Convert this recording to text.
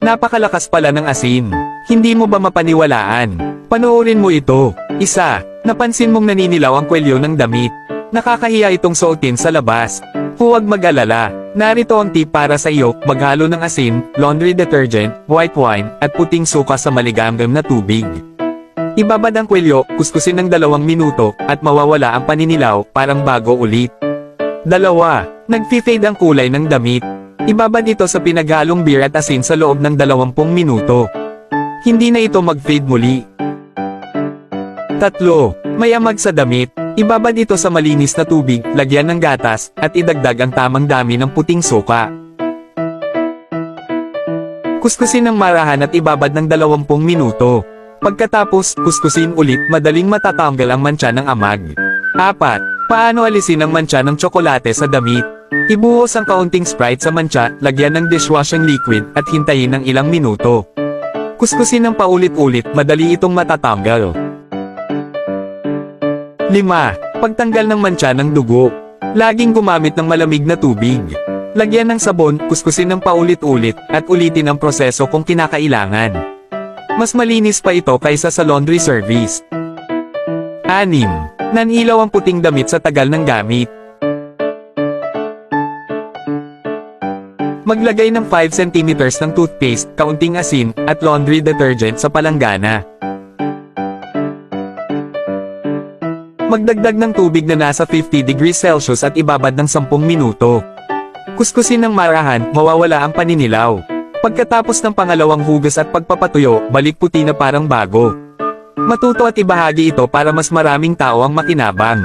Napakalakas pala ng asin. Hindi mo ba mapaniwalaan? Panoorin mo ito. Isa, napansin mong naninilaw ang kwelyo ng damit. Nakakahiya itong suotin sa labas. Huwag mag-alala. Narito ang tip para sa iyo, maghalo ng asin, laundry detergent, white wine, at puting suka sa maligamgam na tubig. Ibabad ang kwelyo, kuskusin ng 2 minuto, at mawawala ang paninilaw, parang bago ulit. 2. Nag-fade ang kulay ng damit. Ibabad ito sa pinaghalong beer at asin sa loob ng 20 minuto. Hindi na ito mag-fade muli. 3. Mayamag sa damit. Ibabad ito sa malinis na tubig, lagyan ng gatas, at idagdag ang tamang dami ng puting suka. Kuskusin ng marahan at ibabad ng 20 minuto. Pagkatapos, kuskusin ulit, madaling matatanggal ang mantsa ng amag. 4. Paano alisin ang mantsa ng tsokolate sa damit? Ibuhos ang kaunting Sprite sa mantsa, lagyan ng dishwashing liquid, at hintayin ng ilang minuto. Kuskusin ng paulit-ulit, madali itong matatanggal. 5. Pagtanggal ng mantsa ng dugo. Laging gumamit ng malamig na tubig. Lagyan ng sabon, kuskusin ng paulit-ulit, at ulitin ang proseso kung kinakailangan. Mas malinis pa ito kaysa sa laundry service. 6. Nangilaw ang puting damit sa tagal ng gamit. Maglagay ng 5 cm ng toothpaste, kaunting asin, at laundry detergent sa palanggana. Magdagdag ng tubig na nasa 50 degrees Celsius at ibabad ng 10 minuto. Kuskusin ng marahan, mawawala ang paninilaw. Pagkatapos ng pangalawang hugas at pagpapatuyo, balik puti na parang bago. Matuto at ibahagi ito para mas maraming tao ang makinabang.